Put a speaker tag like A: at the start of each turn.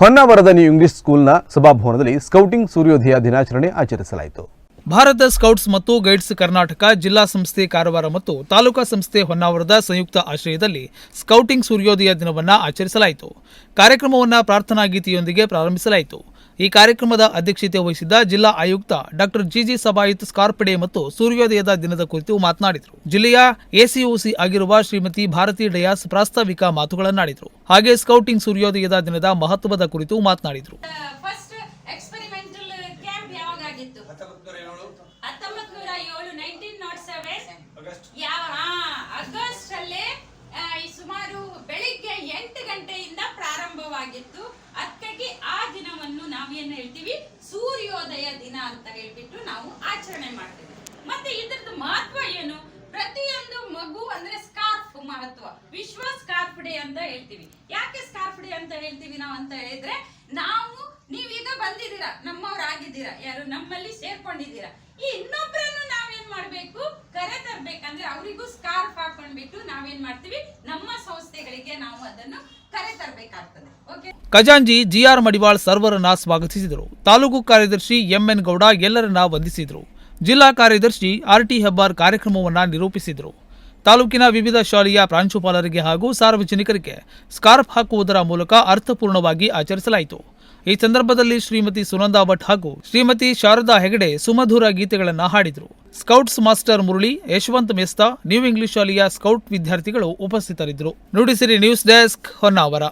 A: ಹೊನ್ನಾವರದ new English ಸ್ಕೂಲ್ನ ಸಭಾಭವನದಲ್ಲಿ scouting ಸೂರ್ಯೋದಯ ದಿನಾಚರಣೆ ಆಚರಿಸಲಾಯಿತು.
B: ಭಾರತ ಸ್ಕೌಟ್ಸ್ ಮತ್ತು ಗೈಡ್ಸ್ ಕರ್ನಾಟಕ ಜಿಲ್ಲಾ ಸಂಸ್ಥೆ ಕಾರವಾರ ಮತ್ತು ತಾಲೂಕಾ ಸಂಸ್ಥೆ ಹೊನ್ನಾವರದ ಸಂಯುಕ್ತ ಆಶ್ರಯದಲ್ಲಿ ಸ್ಕೌಟಿಂಗ್ ಸೂರ್ಯೋದಯ ದಿನವನ್ನು ಆಚರಿಸಲಾಯಿತು. ಕಾರ್ಯಕ್ರಮವನ್ನು ಪ್ರಾರ್ಥನಾ ಗೀತೆಯೊಂದಿಗೆ ಪ್ರಾರಂಭಿಸಲಾಯಿತು. ಈ ಕಾರ್ಯಕ್ರಮದ ಅಧ್ಯಕ್ಷತೆ ವಹಿಸಿದ್ದ ಜಿಲ್ಲಾ ಆಯುಕ್ತ ಡಾಕ್ಟರ್ ಜಿಜಿ ಸಬಾಯಿತ್ ಸ್ಕಾರ್ಫ್ ಡೇ ಮತ್ತು ಸೂರ್ಯೋದಯದ ದಿನದ ಕುರಿತು ಮಾತನಾಡಿದರು. ಜಿಲ್ಲೆಯ ಎಸಿಒಸಿ ಆಗಿರುವ ಶ್ರೀಮತಿ ಭಾರತಿ ಡಯಾಸ್ ಪ್ರಾಸ್ತಾವಿಕ ಮಾತುಗಳನ್ನಾಡಿದರು. ಹಾಗೆ ಸ್ಕೌಟಿಂಗ್ ಸೂರ್ಯೋದಯದ ದಿನದ ಮಹತ್ವದ ಕುರಿತು ಮಾತನಾಡಿದರು.
C: ಸುಮಾರು ಬೆಳಿಗ್ಗೆ 8 ಗಂಟೆಯಿಂದ ಪ್ರಾರಂಭವಾಗಿತ್ತು. ಅದಕ್ಕಾಗಿ ಆ ದಿನವನ್ನು ನಾವೇನು ಹೇಳ್ತೀವಿ, ಸೂರ್ಯೋದಯ ದಿನ ಅಂತ ಹೇಳ್ಬಿಟ್ಟು ನಾವು ಆಚರಣೆ ಮಾಡ್ತೀವಿ. ಮತ್ತೆ ಇದ್ರದ್ದು ಮಹತ್ವ ಏನು? ಪ್ರತಿಯೊಂದು ಮಗು ಅಂದ್ರೆ ಸ್ಕಾರ್ಫ್ ಮಹತ್ವ. ವಿಶ್ವ ಸ್ಕಾರ್ಫ್ ಡೇ ಅಂತ ಹೇಳ್ತೀವಿ. ಯಾಕೆ ಸ್ಕಾರ್ಫ್ ಡೇ ಅಂತ ಹೇಳ್ತೀವಿ ನಾವು ಅಂತ ಹೇಳಿದ್ರೆ, ನೀವೀಗ ಬಂದಿದ್ದೀರಾ, ನಮ್ಮವರಾಗಿದ್ದೀರಾ, ಯಾರು ನಮ್ಮಲ್ಲಿ ಸೇರ್ಕೊಂಡಿದ್ದೀರಾ. ಈ ಇನ್ನೊಬ್ಬರನ್ನು ನಾವೇನ್ ಮಾಡ್ಬೇಕು, ಕರೆ ತರ್ಬೇಕಂದ್ರೆ ಅವರಿಗೂ ಸ್ಕಾರ್ಫ್ ಹಾಕೊಂಡ್ಬಿಟ್ಟು ನಾವೇನ್ ಮಾಡ್ತೀವಿ, ನಮ್ಮ ಸಂಸ್ಥೆಗಳಿಗೆ ನಾವು ಅದನ್ನು ಕರೆ ತರಬೇಕಾಗ್ತದೆ. ಓಕೆ.
B: ಖಜಾಂಜಿ ಜಿಆರ್ ಮಡಿವಾಳ್ ಸರ್ವರನ್ನ ಸ್ವಾಗತಿಸಿದರು. ತಾಲೂಕು ಕಾರ್ಯದರ್ಶಿ ಎಂಎನ್ ಗೌಡ ಎಲ್ಲರನ್ನ ವಂದಿಸಿದರು. ಜಿಲ್ಲಾ ಕಾರ್ಯದರ್ಶಿ ಆರ್ಟಿ ಹೆಬ್ಬಾರ್ ಕಾರ್ಯಕ್ರಮವನ್ನು ನಿರೂಪಿಸಿದರು. ತಾಲೂಕಿನ ವಿವಿಧ ಶಾಲೆಯ ಪ್ರಾಂಶುಪಾಲರಿಗೆ ಹಾಗೂ ಸಾರ್ವಜನಿಕರಿಗೆ ಸ್ಕಾರ್ಫ್ ಹಾಕುವುದರ ಮೂಲಕ ಅರ್ಥಪೂರ್ಣವಾಗಿ ಆಚರಿಸಲಾಯಿತು. ಈ ಸಂದರ್ಭದಲ್ಲಿ ಶ್ರೀಮತಿ ಸುನಂದಾ ಭಟ್ ಹಾಗೂ ಶ್ರೀಮತಿ ಶಾರದಾ ಹೆಗಡೆ ಸುಮಧುರ ಗೀತೆಗಳನ್ನು ಹಾಡಿದರು. Scouts master Murali, Yashwant Mesra, new English ಶಾಲೆಯ ಸ್ಕೌಟ್ ವಿದ್ಯಾರ್ಥಿಗಳು ಉಪಸ್ಥಿತರಿದ್ದರು. Nudisiri news desk, Honnavar.